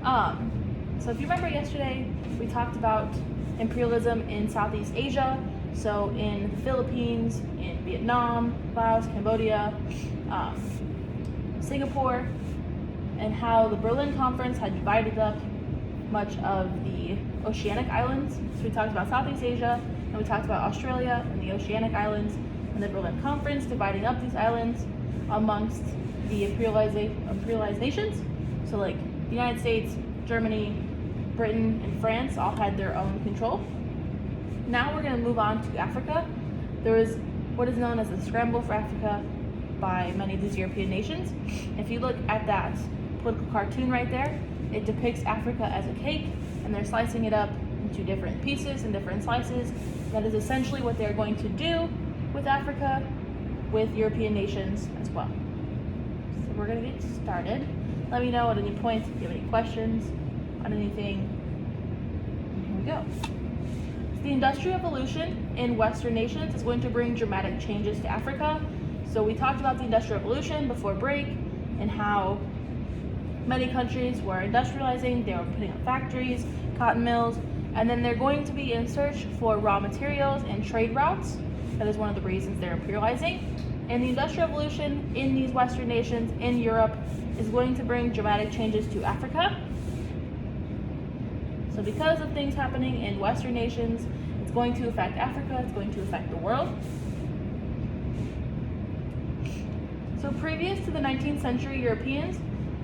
So if you remember yesterday, we talked about imperialism in Southeast Asia. So in the Philippines, in Vietnam, Laos, Cambodia, Singapore, and how the Berlin Conference had divided up much of the oceanic islands. So we talked about Southeast Asia, and we talked about Australia and the oceanic islands, and the Berlin Conference dividing up these islands amongst the imperialized nations. So like the United States, Germany, Britain, and France all had their own control. Now we're going to move on to Africa. There was what is known as the Scramble for Africa by many of these European nations. If you look at that political cartoon right there, it depicts Africa as a cake, and they're slicing it up into different pieces and different slices. That is essentially what they're going to do with Africa, with European nations as well. So we're going to get started. Let me know at any point if you have any questions on anything. Here we go. So the Industrial Revolution in Western nations is going to bring dramatic changes to Africa. So we talked about the Industrial Revolution before break and how many countries were industrializing, they were putting up factories, cotton mills, and then they're going to be in search for raw materials and trade routes. That is one of the reasons they're imperializing. And the Industrial Revolution in these Western nations, in Europe, is going to bring dramatic changes to Africa. So because of things happening in Western nations, it's going to affect Africa, it's going to affect the world. So previous to the 19th century Europeans,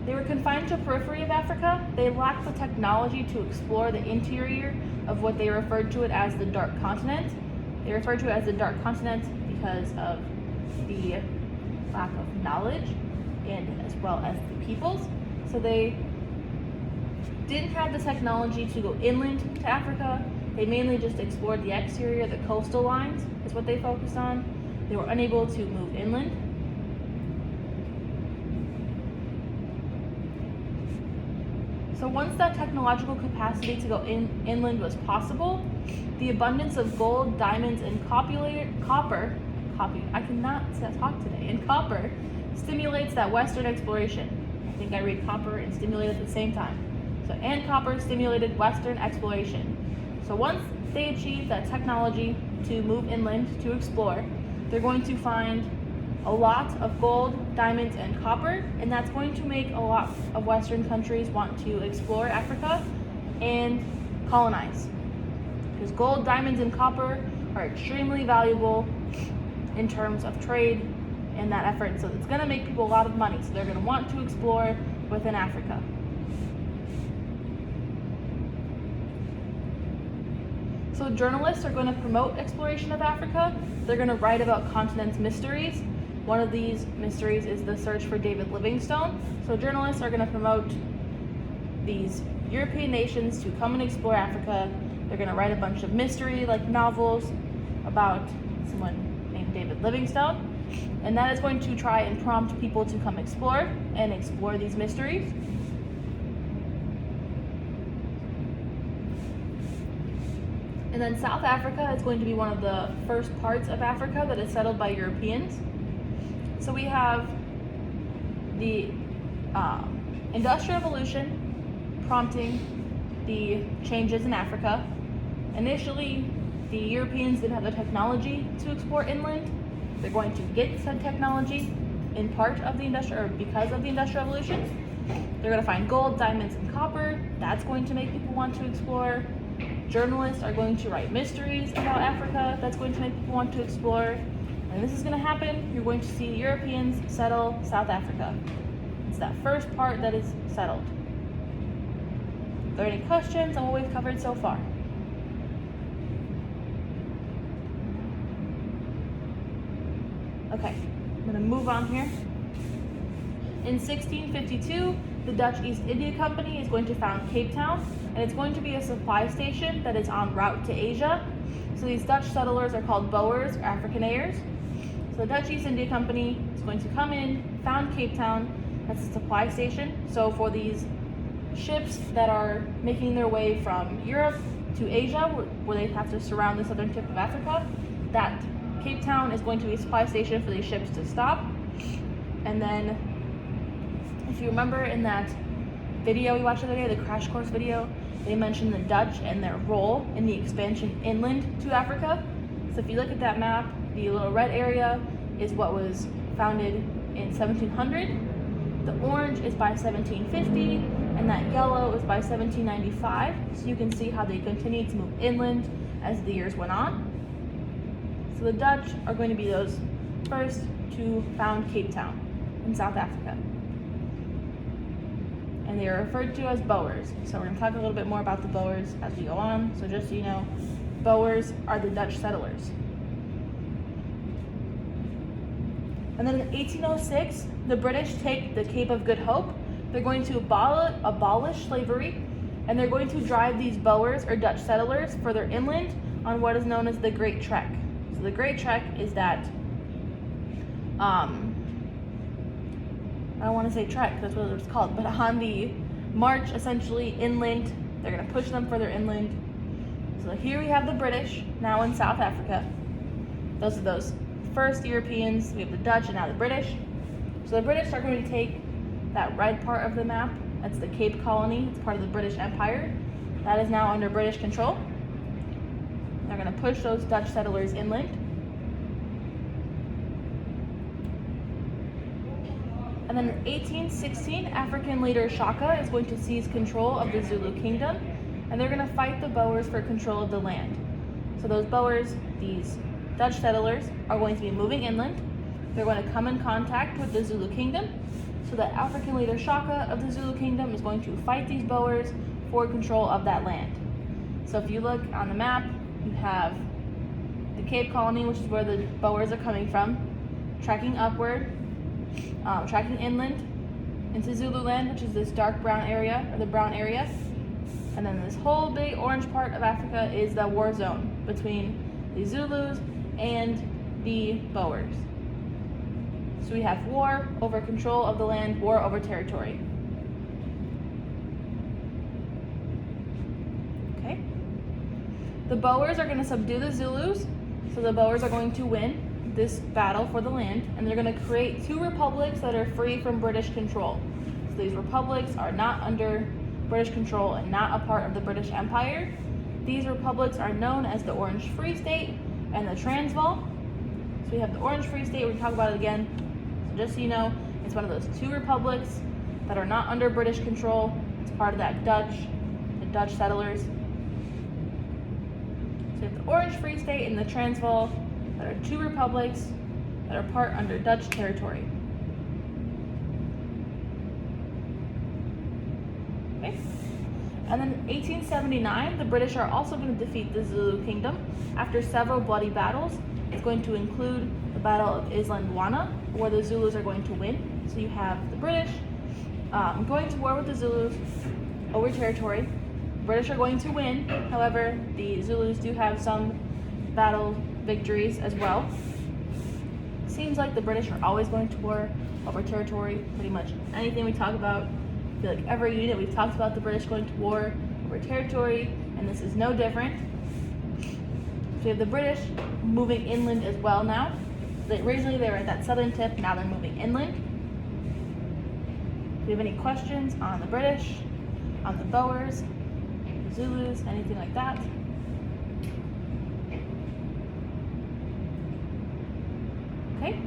they were confined to the periphery of Africa. They lacked the technology to explore the interior of what they referred to it as the Dark Continent. They referred to it as the Dark Continent because of the lack of knowledge and as well as the peoples. So they didn't have the technology to go inland to Africa. They mainly just explored the exterior, the coastal lines is what they focused on. They were unable to move inland. So once that technological capacity to go inland was possible, the abundance of gold, diamonds, and copper stimulates that Western exploration. I think I read copper and stimulate at the same time. So, and copper stimulated Western exploration. So once they achieve that technology to move inland to explore, they're going to find a lot of gold, diamonds, and copper, and that's going to make a lot of Western countries want to explore Africa and colonize. Because gold, diamonds, and copper are extremely valuable in terms of trade and that effort. So it's going to make people a lot of money. So they're going to want to explore within Africa. So journalists are going to promote exploration of Africa. They're going to write about continent's mysteries. One of these mysteries is the search for David Livingstone. So journalists are going to promote these European nations to come and explore Africa. They're going to write a bunch of mystery like novels about someone named David Livingstone. And that is going to try and prompt people to come explore these mysteries. And then South Africa is going to be one of the first parts of Africa that is settled by Europeans. So we have the Industrial Revolution prompting the changes in Africa. Initially, the Europeans didn't have the technology to explore inland. They're going to get some technology in part of the because of the Industrial Revolution. They're going to find gold, diamonds, and copper. That's going to make people want to explore. Journalists are going to write mysteries about Africa. That's going to make people want to explore. And this is going to happen. You're going to see Europeans settle South Africa. It's that first part that is settled. Are there any questions on what we've covered so far? Okay, I'm going to move on here. In 1652, the Dutch East India Company is going to found Cape Town, and it's going to be a supply station that is en route to Asia. So these Dutch settlers are called Boers or Afrikaners. So the Dutch East India Company is going to come in, found Cape Town, that's a supply station. So for these ships that are making their way from Europe to Asia, where they have to surround the southern tip of Africa, that Cape Town is going to be a supply station for these ships to stop. And then, if you remember in that video we watched the other day, the crash course video, they mentioned the Dutch and their role in the expansion inland to Africa. So if you look at that map, the little red area is what was founded in 1700, the orange is by 1750, and that yellow is by 1795. So you can see how they continued to move inland as the years went on. So the Dutch are going to be those first to found Cape Town in South Africa. And they are referred to as Boers. So we're going to talk a little bit more about the Boers as we go on. So just so you know, Boers are the Dutch settlers. And then in 1806, the British take the Cape of Good Hope. They're going to abolish slavery, and they're going to drive these Boers or Dutch settlers further inland on what is known as the Great Trek. So the Great Trek is that, I don't want to say trek, that's what it's called, but on the march essentially inland, they're going to push them further inland. So here we have the British, now in South Africa. Those are those first Europeans. We have the Dutch and now the British. So the British are going to take that red part of the map, that's the Cape Colony, it's part of the British Empire. That is now under British control. They're going to push those Dutch settlers inland. And then in 1816, African leader Shaka is going to seize control of the Zulu kingdom, and they're going to fight the Boers for control of the land. So those Boers, these Dutch settlers, are going to be moving inland. They're going to come in contact with the Zulu kingdom. So the African leader Shaka of the Zulu kingdom is going to fight these Boers for control of that land. So if you look on the map, you have the Cape Colony, which is where the Boers are coming from, trekking upward, tracking inland into Zululand, which is this dark brown area, or the brown area. And then this whole big orange part of Africa is the war zone between the Zulus and the Boers. So we have war over control of the land, war over territory. Okay. The Boers are going to subdue the Zulus, so the Boers are going to win this battle for the land, and they're going to create two republics that are free from British control. So these republics are not under British control and not a part of the British Empire. These republics are known as the Orange Free State and the Transvaal. So we have the Orange Free State, we can talk about it again. So just so you know, it's one of those two republics that are not under British control. It's part of that the Dutch settlers. So we have the Orange Free State and the Transvaal, that are two republics that are part under Dutch territory. Okay. And then in 1879, the British are also going to defeat the Zulu kingdom after several bloody battles. It's going to include the Battle of Isandlwana, where the Zulus are going to win. So you have the British going to war with the Zulus over territory. The British are going to win. However, the Zulus do have some battle victories as well. Seems like the British are always going to war over territory. Pretty much anything we talk about, I feel like every unit we've talked about the British going to war over territory, and this is no different. So we have the British moving inland as well now. Originally they were at that southern tip, now they're moving inland. Do you have any questions on the British, on the Boers, the Zulus, anything like that? Okay.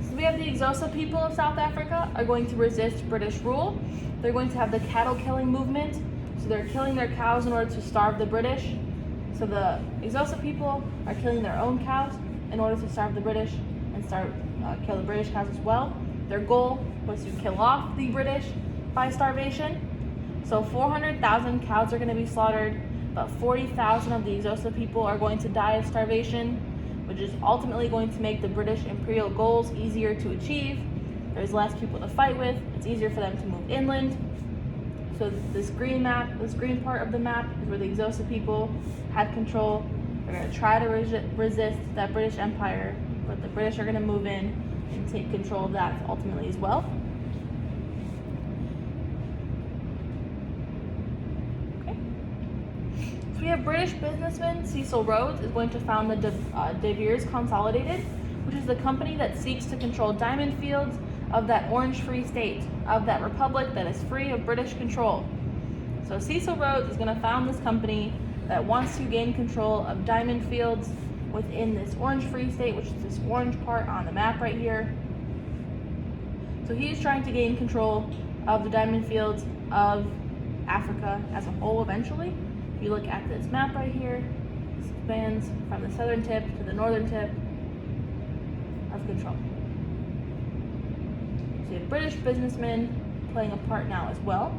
So we have the Xhosa people of South Africa are going to resist British rule. They're going to have the cattle killing movement. So they're killing their cows in order to starve the British. So the Xhosa people are killing their own cows in order to starve the British and kill the British cows as well. Their goal was to kill off the British by starvation. So 400,000 cows are going to be slaughtered, but 40,000 of the Xhosa people are going to die of starvation, which is ultimately going to make the British imperial goals easier to achieve. There's less people to fight with. It's easier for them to move inland. So this green part of the map is where the Xhosa people had control. They're going to try to resist that British Empire, but the British are going to move in and take control of that ultimately as well. Okay. So we have British businessman Cecil Rhodes is going to found the De Beers Consolidated, which is the company that seeks to control diamond fields of that Orange Free State, of that republic that is free of British control. So Cecil Rhodes is going to found this company that wants to gain control of diamond fields within this Orange Free State, which is this orange part on the map right here. So he's trying to gain control of the diamond fields of Africa as a whole eventually. If you look at this map right here, it spans from the southern tip to the northern tip of control. So you have British businessmen playing a part now as well.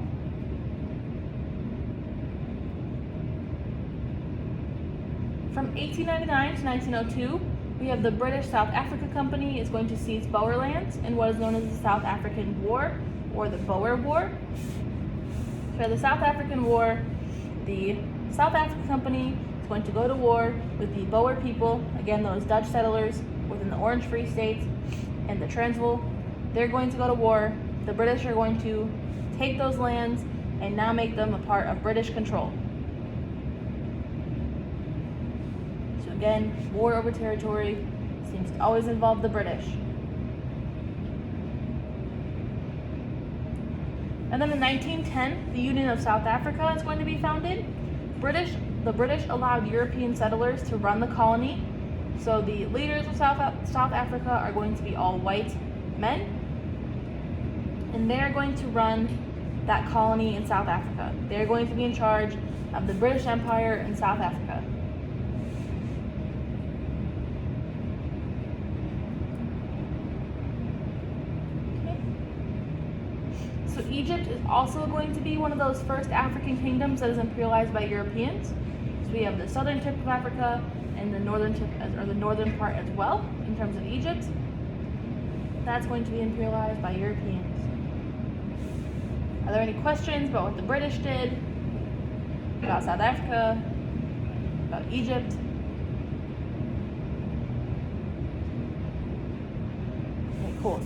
From 1899 to 1902, we have the British South Africa Company is going to seize Boer lands in what is known as the South African War, or the Boer War. For the South African War, the South Africa Company is going to go to war with the Boer people, again those Dutch settlers within the Orange Free State and the Transvaal. They're going to go to war. The British are going to take those lands and now make them a part of British control. So again, war over territory seems to always involve the British. And then in 1910, the Union of South Africa is going to be founded. The British allowed European settlers to run the colony. So the leaders of South Africa are going to be all white men, and they're going to run that colony in South Africa. They're going to be in charge of the British Empire in South Africa. So Egypt is also going to be one of those first African kingdoms that is imperialized by Europeans. So we have the southern tip of Africa and the northern tip, or the northern part as well, in terms of Egypt. That's going to be imperialized by Europeans. Are there any questions about what the British did, about South Africa, about Egypt? Okay, cool.